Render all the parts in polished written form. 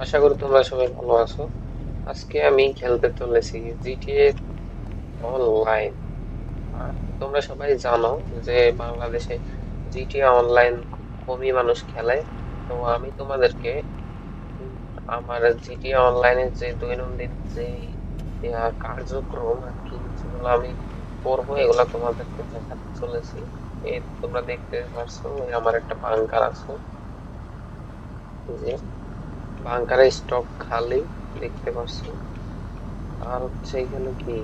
আশা করি তোমরা সবাই ভালো আছো। আজকে আমি খেলতে চলেছি জিটিএ অনলাইন। তোমরা সবাই জানো যে বাংলাদেশে জিটিএ অনলাইন খুব কমই মানুষ খেলে। তো আমি তোমাদেরকে উম, আমার জিটিএ অনলাইনের যে দৈনন্দিন যে কার্যক্রম আর কি যেগুলো আমি করবো এগুলা তোমাদেরকে দেখাতে চলেছি। এই তোমরা দেখতে পাচ্ছো এই আমার একটা বাংকার আছে, যে বাংকারের স্টক খালি দেখতে পাচ্ছো। আর হচ্ছে এখানে কি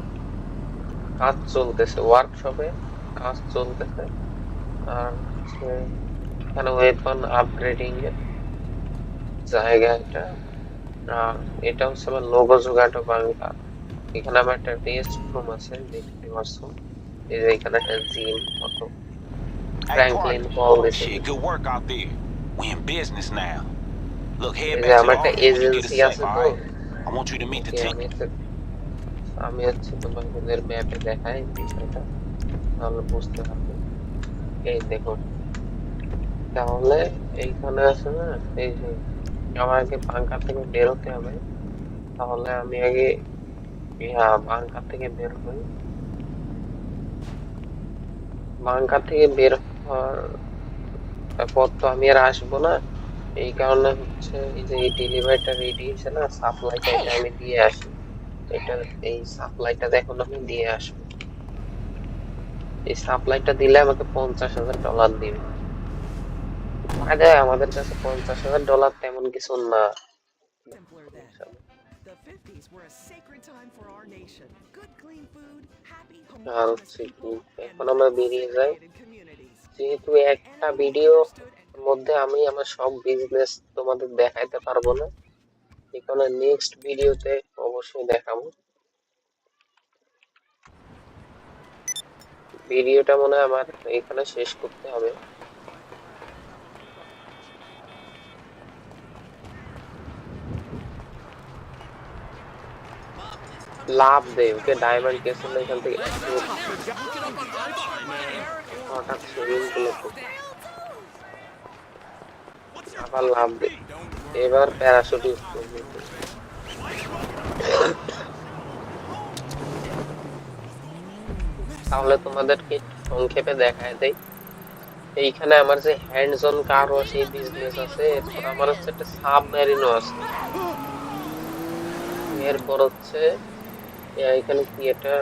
কাজ চলতেছে, ওয়ার্কশপে কাজ চলতেছে। আর হচ্ছে এখানে ওয়েপন আপগ্রেডিং এর জায়গা এটা। আর এটা হচ্ছে আমার লোগো জোগাটো বাংলা। এখানে আমার একটা রেস্ট রুম আছে দেখতে পাচ্ছ। এই যে এখানে একটা জিম মতো Hey, ফ্র্যাঙ্কলিন partner. কল দিছে Shit, কিছু। good work out there. We in business now. Look, head এই যে back to আমার the একটা office when you get a agency sec, আছে all তো। right? I want you to meet the okay, team. আমি হচ্ছে তোমাদের ম্যাপে দেখাই বিষয়টা, তাহলে বুঝতে পারবে। এই দেখো, তাহলে এইখানে আছে না, এই যে আমার আগে বাংকার থেকে বের হতে হবে। তাহলে আমি আগে বাংকার থেকে বের হই। বাংকার থেকে বের হওয়ার পর তো আমি আর আসবো না। এই কারণে হচ্ছে এই যে এই ডেলিভারিটা রেডি হয়েছে না, সাপ্লাইটা, এটা আমি দিয়ে আসি। এটা, এই সাপ্লাইটা এখন আমি দিয়ে আসবো। এই সাপ্লাইটা দিলে আমাকে $50,000 দিবে। ফায়দা, আমাদের কাছে $50,000 তেমন কিছু না। Simpler then. The 50s were a sacred time for our nation. Good, clean food, happy, R homogeneous হচ্ছে কি, people, and এখন আমরা বেরিয়ে যাই। well-segregated communities. যেহেতু The একটা enemy ভিডিও understood মধ্যে আমি আমার সব বিজনেস তোমাদের দেখাইতে পারবো না, এখানে নেক্সট ভিডিওতে অবশ্যই দেখাবো। ভিডিওটা মনে হয় আমার এখানে শেষ করতে হবে। লাভ দে, ওকে ডায়মন্ড কেসেল এখান থেকে হঠাৎ সুইমিং পুলে আবার লাভ দে। এবার প্যারাশুট ইউজ করবো। তাহলে তোমাদেরকে একটু সংক্ষেপে দেখায় দেই। এইখানে আমার যে হ্যান্ডস অন কার ওয়াশ এই বিজনেস আছে, এরপর আমার হচ্ছে একটা সাবমেরিনও আছে। এরপর হচ্ছে এখানে কি এটা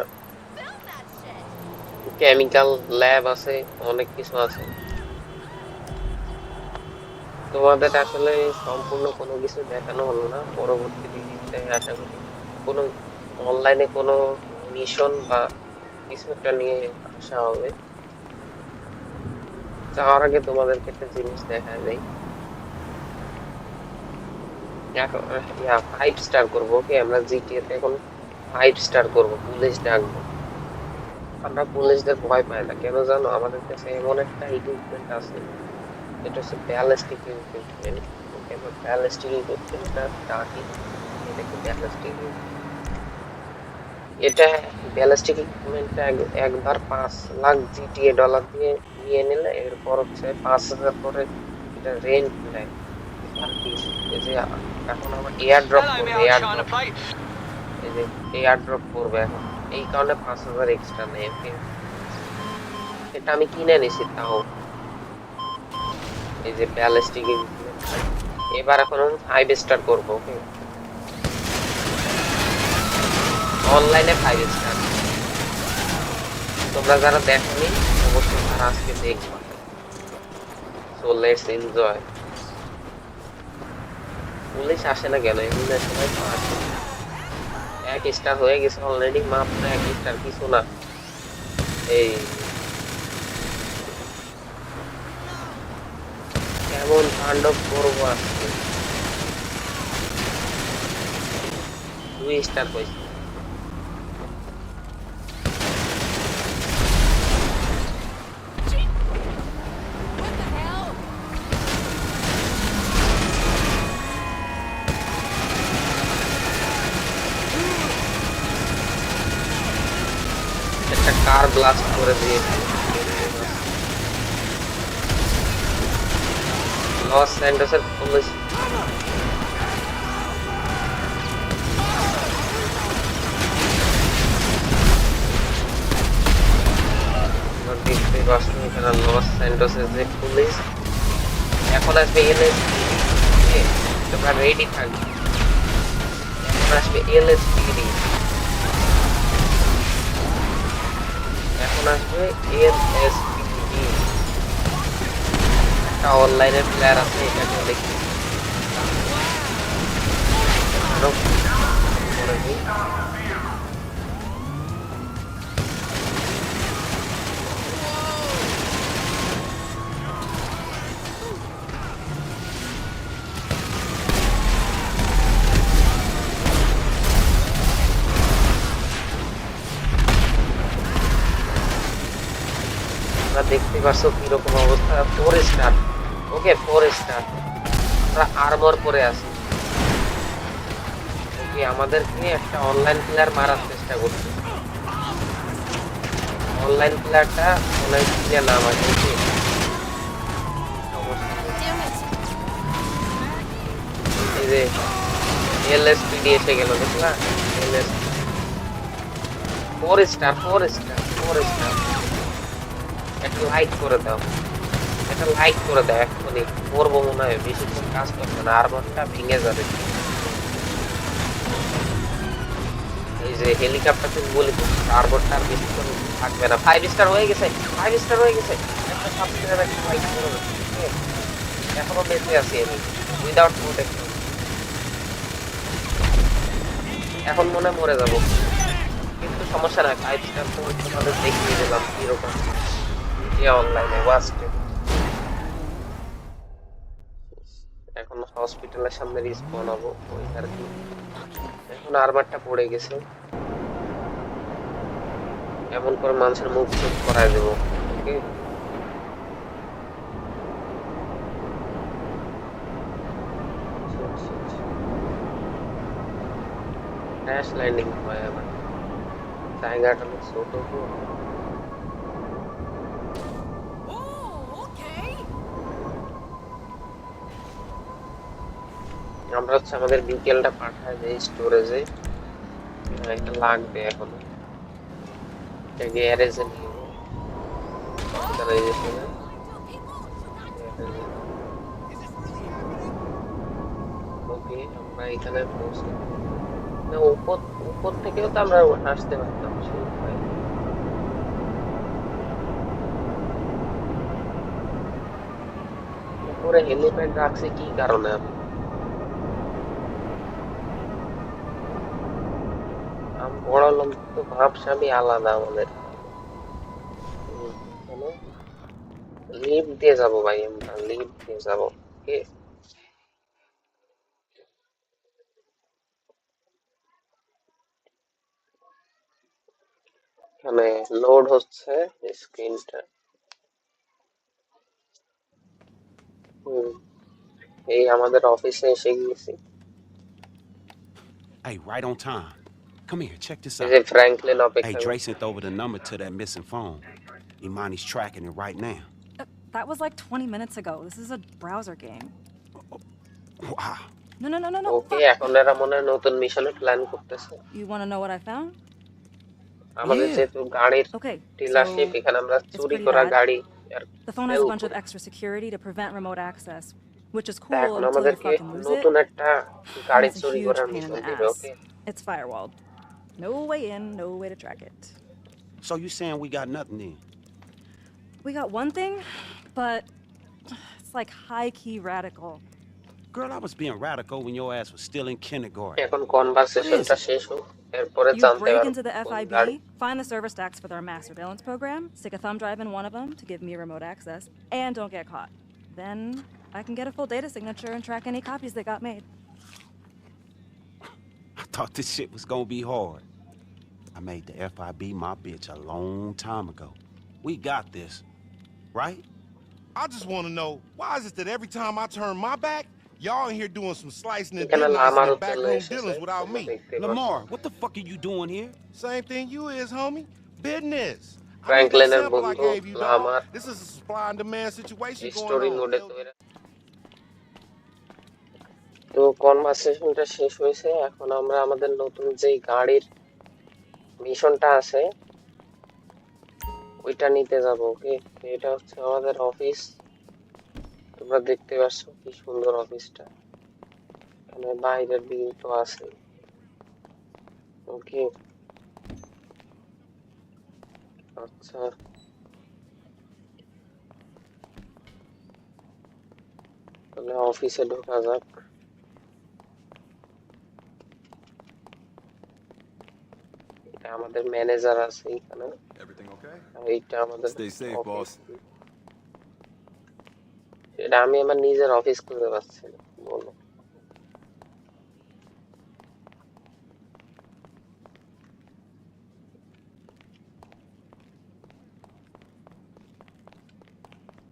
কেমিক্যাল ল্যাব আছে, অনেক কিছু আছে। তোমাদের আসলে সম্পূর্ণ কোনো কিছু দেখানো হলো না। পরবর্তী ভিডিওতে আশা করি কোনো অনলাইনে কোনো মিশন বা কিছু একটা নিয়ে আসা হবে। যাওয়ার আগে তোমাদেরকে একটা জিনিস দেখা যায়। এখন 5 স্টার করবো, ওকে? আমরা জিটিএ তে এখন 5 স্টার করবো, পুলিশ ডাকবো। আমরা পুলিশদের ভয় পাই না কেন জানো? আমাদের কাছে এমন একটা ইকুইপমেন্ট আছে, এটা হচ্ছে ব্যালিস্টিক ইকুইপমেন্ট। ওকে, আমরা ব্যালিস্টিক ইকুইপমেন্টটা ডাকি। এটাকে ব্যালিস্টিক, এটা ব্যালিস্টিক ইকুইপমেন্টটা একবার 5 লাখ জিটিএ ডলার দিয়ে নিয়ে নিলে এরপর হচ্ছে 5,000 করে এটা রেন্ট নেয় আর পিস। এই যে এখন আমার এয়ার ড্রপ করবে, এয়ার ড্রপ, এই যে এয়ার ড্রপ করবে এখন, এই কারণে 5,000 এক্সট্রা নেয়। ওকে, এটা আমি কিনে নিছি তাও। এই যে ব্যালিস্টিক ইকুইপমেন্ট, এবার এখন আমি 5 স্টার করবো। ওকে, অনলাইনে 5 স্টার। তোমরা যারা দেখোনি অবশ্যই তারা আজকে দেখবা। So let's enjoy. পুলিশ আসে না কেন? এমনি সবাই তো আসে। 1 স্টার হয়ে গেছে অলরেডি, মাত্র 1 স্টার, কিছু না। এই কেমন তাণ্ডব করবো আজকে। 2 স্টার হয়েছে। একটা কার ব্লাস্ট করে দিয়েছে। লস স্যান্টোসের পুলিশ স্যান্টোসের যে পুলিশ, এখন আসবে এলএসপিডি। তোমরা রেডি থাকবে, এখন আসবে এলএসপিডি, এখন আসবে এলএসপিডি। একটা অনলাইনের প্লেয়ার আছে, এটাকে দেখি করে দিই। দেখতে পাচ্ছ কিরকম অবস্থা। 4 স্টার, ওকে 4 স্টার। আমরা আর্মর পরে আছি। ওকে, আমাদেরকে একটা অনলাইন প্লেয়ার মারার চেষ্টা করছে। অনলাইন প্লেয়ারটা অনলাইন প্লেয়ার নাম আছে। ওকে, এই যে এলএসপিডি এসে গেল, দেখলা? LS 4 star, 4 star, 4 star. একটা লাইক করে দাও, একটা লাইক করে দাও এক্ষুনি। করবো মনে হয়, বেশিক্ষণ কাজ করবে না, আর্মারটা ভেঙে যাবে। এই যে হেলিকপ্টার থেকে বলি, আর্মারটা আর বেশিক্ষণ থাকবে না। 5 স্টার হয়ে গেছে, 5 স্টার হয়ে গেছে। একটা সাবস্ক্রাইব, একটা লাইক করে দাও। এখনো বেঁচে আছি আমি, উইদাউট প্রোটেকশন। এখন মনে মরে যাবো, কিন্তু সমস্যা নাই। 5 স্টার তোমাদের দেখিয়ে দিলাম কিরকম অনলাইনে ওয়াস্টে। এখন হসপিটালের সামনে রিস্পন হবো, ওই আর কি। এখন আর্মারটা পড়ে গেছে, এমন করে মানুষের মুখ চুপ করায় দেবো। ওকে, ক্র্যাশ ল্যান্ডিং হয় আবার। জায়গাটা অনেক ছোট তো। আমরা হচ্ছে আমাদের বিকেলটা পাঠায় দেই স্টোরেজে। এটা লাগবে এখন, এটা গ্যারেজে নিয়ে ওকে। আমরা এখানে পৌঁছে উপর উপর থেকেও তো আমরা আসতে পারতাম, সেই উপায়। উপরে হেলিপ্যাড রাখছে কি কারণে? আমি বড় লোক তো, ভাবসাবই আলাদা আমাদের। লিফট দিয়ে যাবো ভাই, আমরা লিফট দিয়ে যাবো। ওকে, এখানে লোড হচ্ছে স্ক্রিনটা। এই আমাদের অফিসে এসে গেছি। Hey, right on time. Come here, check this এই out. যে ফ্র্যাঙ্কলিন Hey, অপেক্ষা Dre করছে। sent over the number to that missing phone. Imani's tracking it right now. That was like 20 minutes ago. This is a browser game. Wow. No. ওকে, এখন এরা মনে হয় নতুন মিশনে প্ল্যান করতেছে। You want to know what I found? আমাদের Yeah. যেহেতু গাড়ির Okay, ডিলারশিপ, so এখানে আমরা চুরি pretty করা bad. গাড়ি আর the phone has sell a bunch of করি। extra security to prevent remote access, which is তা cool এখন until you আমাদেরকে fucking lose it. নতুন একটা And গাড়ি it's a চুরি huge করার pain in মিশন the দিবে। ass. Okay, It's firewalled. No way in, no way to track it. So you saying we got nothing then? We got one thing, but it's like high-key radical. Girl, I was being radical when your ass was still in kindergarten. এখন কনভারসেশনটা শেষ হোক, এরপরে You জানতে break পারবো into the কোন গাড়ি। FIB, find the server stacks for their mass surveillance program, stick a thumb drive in one of them to give me remote access, and don't get caught. Then I can get a full data signature and track any copies that got made. I thought this shit was gonna be hard. I made the FIB my bitch a long time ago. We got this, right? I just want to know, why is it that every time I turn my back, y'all in here doing some slicing and এখানে diddling লামারও and চলে backroom এসেছে, dealings without তোমরা me? দেখতে Lamar, পাচ্ছ। what the fuck are you doing here? Same thing you is, homie. Business. I need that ফ্র্যাঙ্কলিনের sample I বন্ধু gave you, dog. Lamar This is a supply and demand situation story going মোডে on. তৈরি। তো কনভারসেশনটা শেষ হয়েছে, এখন আমরা আমাদের নতুন যে গাড়ির মিশনটা আছে ওইটা নিতে যাব। ওকে, এটা হচ্ছে আমাদের অফিস। তোমরা দেখতে পাচ্ছ কি সুন্দর অফিসটা। এখানে বাইরের ভিউ তো আছে। ওকে, আচ্ছা, তাহলে অফিসে ঢোকা যাক। এটা আমাদের ম্যানেজার আছে এখানে, Everything okay? আর এইটা আমাদের Stay safe, অফিস। boss. এটা আমি আমার নিজের অফিস খুঁজে পাচ্ছি না, বলো।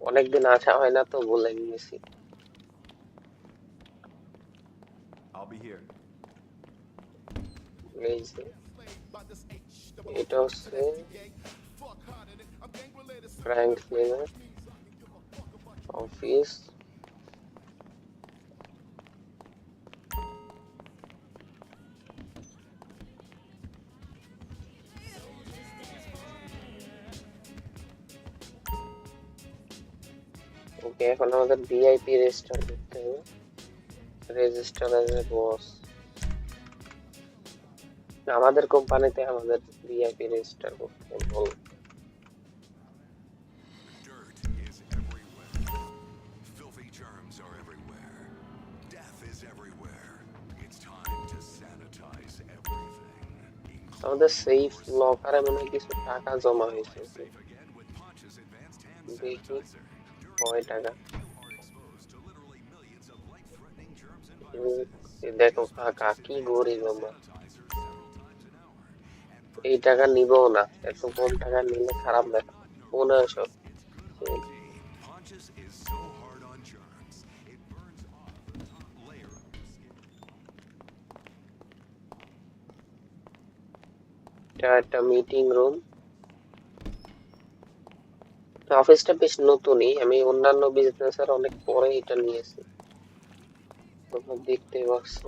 অনেকদিন আসা হয় না তো ভুলে গেছি। I'll be here. এই যে এটা হচ্ছে ফ্র্যাঙ্কলিনের অফিস। ওকে, এখন আমাদের ভিআইপি রেজিস্টার করতে হবে। রেজিস্টার অ্যাজ এ বস। আমাদের কোম্পানিতে আমাদের ভিআইপি রেজিস্টার করতে হবে, বল। Dirt is everywhere. Filthy germs are everywhere. Death is everywhere. It's time to sanitize everything. আমাদের সেফ লকারে মনে হয় কিছু টাকা জমা হয়েছে। Safe again with Ponch's advanced hand দেখি sanitizer. কয় টাকা। You are exposed to literally millions of life-threatening germs and viruses. এই দেখো কাকা কি গরিব আমরা। Sanitizer several times an hour. And এই টাকা নিবও না, এত কম টাকা নিলে খারাপ দেখা। 1500। Ponch's is so hard on germs, it burns off the top layer of your skin. এটা একটা মিটিং রুম। অফিসটা বেশ নতুনই, আমি অন্যান্য বিজনেসের অনেক পরে এটা নিয়েছি, তোমরা দেখতে পাচ্ছ।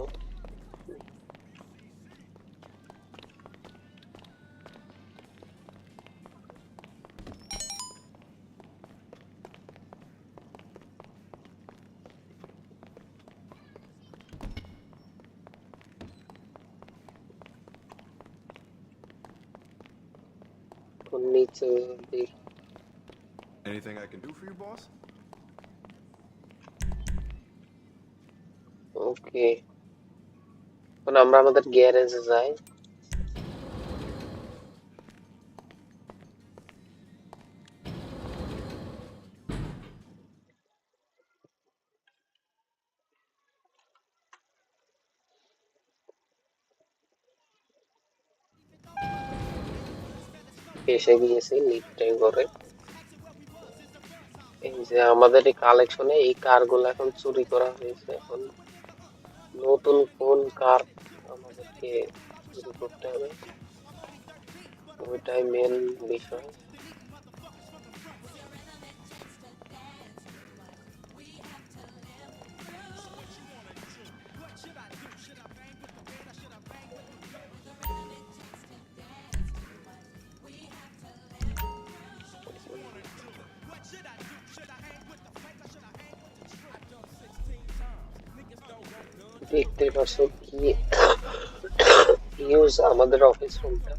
নিচে দেখি। Anything I can do for you, boss? ওকে, এখন আমরা আমাদের গ্যারেজে যাই। এসে গিয়েছি লিফটে করে। এই যে আমাদের এই কালেকশনে এই কারগুলো এখন চুরি করা হয়েছে। এখন নতুন কোন কার আমাদেরকে চুরি করতে হবে, ওইটাই মেন বিষয়। দেখতে পাচ্ছ কি ইউজ আমাদের অফিস রুমটা।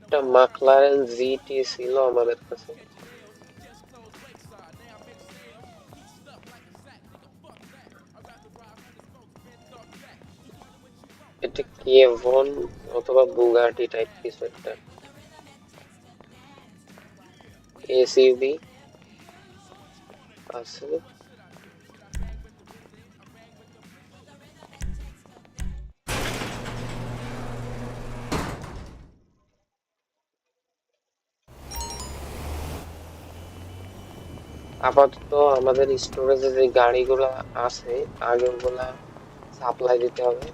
একটা ম্যাকলারেন জিটি ছিল আমাদের কাছে। এটা K1 অথবা বুগাটি টাইপ কিছু একটা এসইউভি আছে। আপাতত আমাদের স্টোরেজে যে গাড়িগুলা আছে আগে ওগুলা সাপ্লাই দিতে হবে,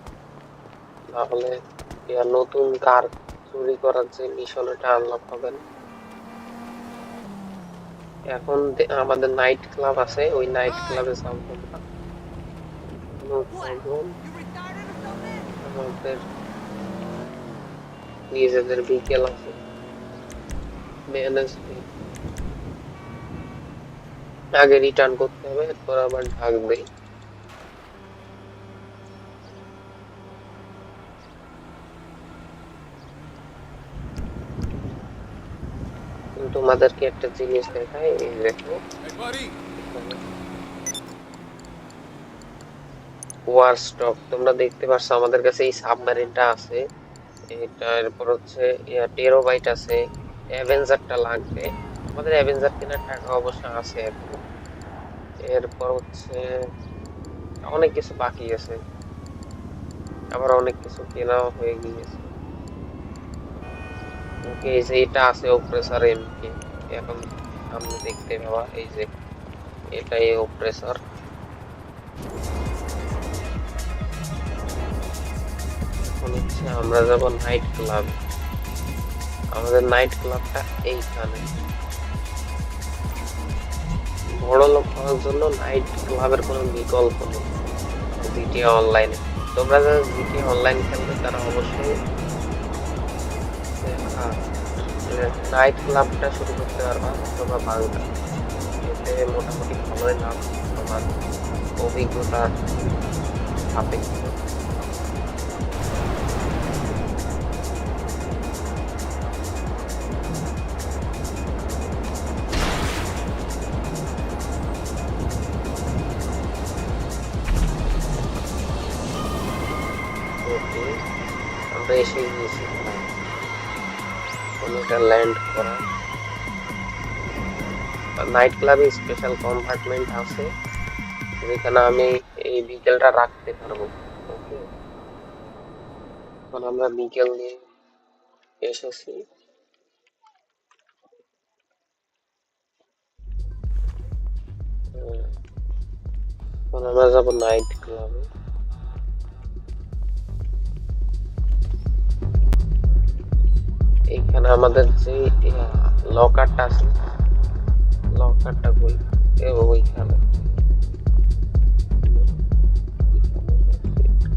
না হলে নতুন কার চুরি করার যে মিশন এটা আনলক হবে না। এখন আমাদের নাইট ক্লাব আছে, ওই নাইট ক্লাবে যাবো আমরা। কোনো প্রবলেম, আমাদের নিজেদের বিকেল আছে ম্যানেজ আগে রিটার্ন করতে হবে, এরপর আবার ঢাক দেই। তোমাদেরকে একটা জিনিস দেখাই, এই দেখো ওয়ার স্টক তোমরা দেখতে পাচ্ছ, আমাদের কাছে এই সাবমেরিনটা আছে, এটা এরপর হচ্ছে টেরোবাইট আছে, অ্যাভেঞ্জারটা লাগবে, আমাদের অ্যাভেঞ্জার কেনার টাকা অবশ্য আছে এখন। এরপর হচ্ছে অনেক কিছু বাকি আছে, আবার অনেক কিছু কেনাও হয়ে গিয়েছে। ওকে, এই যে এটা আছে অপ্রেসার এমকে, এখন সামনে দেখতে পাওয়া, এই যে এটাই অপ্রেসার। এখন হচ্ছে আমরা যাব নাইট ক্লাব, আমাদের নাইট ক্লাবটা এইখানে। বড় লোক হওয়ার জন্য নাইট ক্লাবের কোনো বিকল্প নেই জিটিএ অনলাইনে। তোমরা যারা জিটিএ অনলাইন খেলবে তারা অবশ্যই নাইট ক্লাবটা শুরু করতে পারবা, অথবা বাংলা, এতে মোটামুটি ভালোই লাভ, তোমার অভিজ্ঞতা সাপেক্ষ। আমরা এসে গিয়েছি, কোনোটা ল্যান্ড করা। নাইট ক্লাবে স্পেশাল কম্পার্টমেন্ট আছে যেখানে আমি এই বিকেলটা রাখতে পারবো। ওকে, এখন আমরা বিকেল নিয়ে এসেছি। এখন আমরা যাবো নাইট ক্লাবে। এইখানে আমাদের যে লকারটা আছে, লকারটা কই, ওইখানে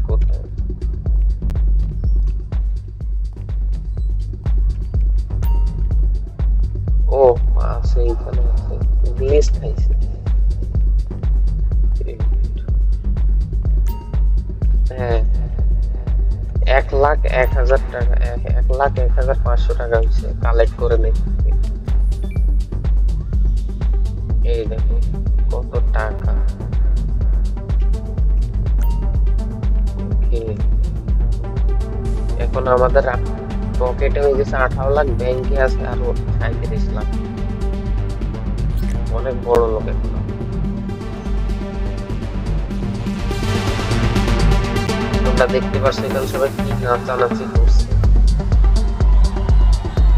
কোথায়, ও আছে এইখানে আছে, গ্লিচ খাইছে। হ্যাঁ, 1,01,000 টাকা, 1,01,500 টাকা হচ্ছে, কালেক্ট করে নেই। এই দেখো কত টাকা। এখন আমাদের পকেটে হয়ে গেছে 18 লাখ, ব্যাংকে আছে আরো 37 লাখ, অনেক বড় লোক এখন। তোমরা দেখতে পাচ্ছ এখানে সবাই কি নাচানাচি করছে।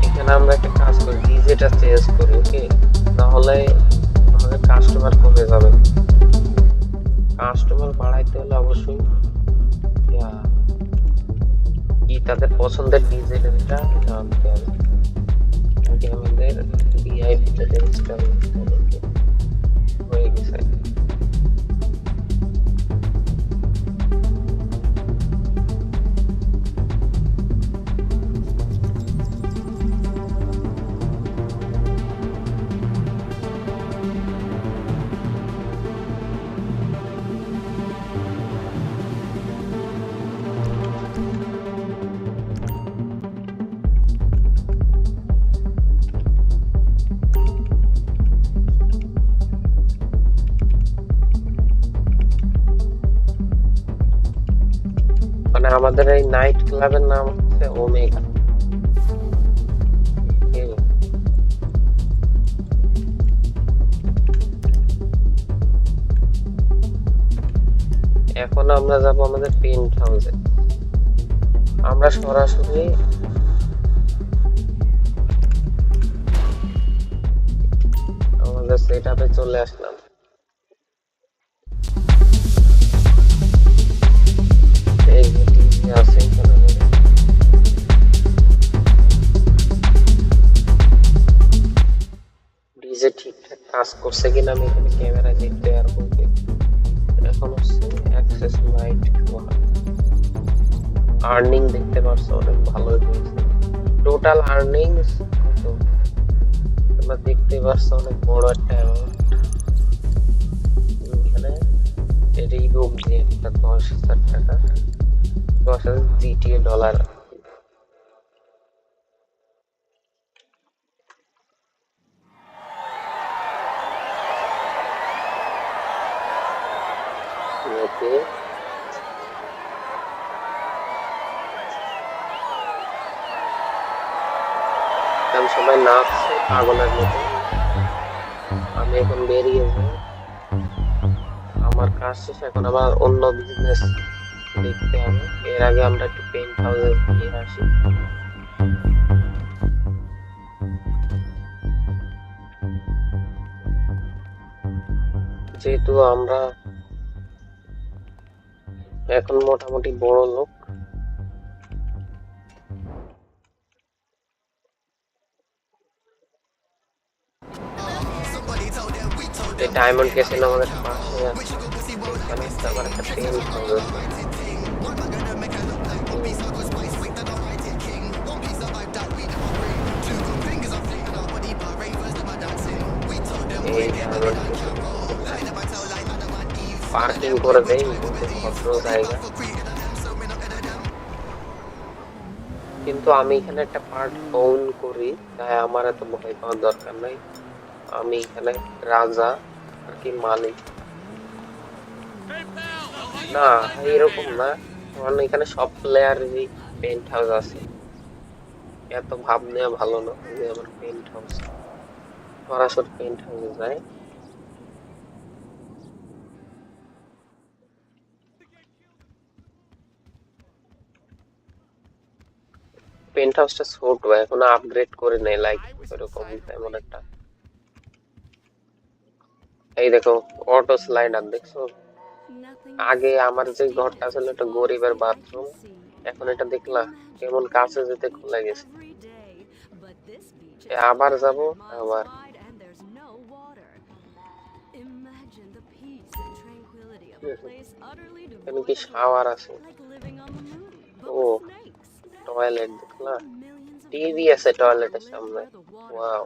এখানে আমরা একটা কাজ করি, ডিজেটা চেঞ্জ করি, ওকে, নাহলে আমাদের কাস্টমার কমে যাবে। কাস্টমার বাড়াইতে হলে অবশ্যই কি তাদের পছন্দের ডিজেটা জানতে হবে। আমাদের ভিআইপিটা চেঞ্জ হয়ে গেছে। আমাদের এই নাইট ক্লাবের নাম হচ্ছে ওমেগা। এখন আমরা যাব আমাদের পেন্ট হাউসে। আমরা সরাসরি আমাদের সেটআপে চলে আসলাম। ডিজে ঠিকঠাক কাজ করছে কিনা আমি এখানে ক্যামেরায় দেখতে পারবো। এখন হচ্ছে অ্যাক্সেস নাইট আর্নিং দেখতে পারছো অনেক ভালোই হয়েছে টোটাল আর্নিংস তো তোমরা দেখতে পাচ্ছ অনেক বড় একটা অ্যামাউন্ট এখানে রিবুক দিয়ে একটা 10,000 টাকা 10,000 জিটিএ ডলার ওকে এখন সবাই নাচছে পাগলের মতো আমি এখন বেরিয়ে যাই আমার কাজ শেষ এখন আবার অন্য বিজনেস দেখতে হবে এর আগে আমরা একটু পেন্ট হাউসে গিয়ে আসি যেহেতু আমরা এখন মোটামুটি বড় লোক এই ডায়মন্ড ক্যাসিনো আমাদের পাশে আছে এখানে আবার একটা পেন্ট হাউস আছে এই পার্কিং করে দেয় ভদ্র জায়গা কিন্তু আমি এখানে একটা পার্ট ওন করি তাই আমার এত ভয় পাওয়ার দরকার নাই আমি এখানে রাজা আর কি মালিক না এরকম না কারণ এখানে সব প্লেয়ারেরই পেন্ট হাউস আছে এত ভাব নেওয়া ভালো না যে আমার পেন্ট হাউস সরাসরি পেন্ট হাউসে যায় পেন্ট হাউসটা ছোট এখন আপগ্রেড করে নেই লাইক এরকম তেমন একটা এই দেখো অটো স্লাইডার দেখছো আগে আমার যে ঘরটা ছিল একটা গরিবের বাথরুম এখন এটা দেখলা কেমন কাছে যেতে খুলে গেছে আবার যাব আবার এখানে কি শাওয়ার আছে ও টয়লেট দেখলা টিভি আছে টয়লেটের সামনে ওয়াও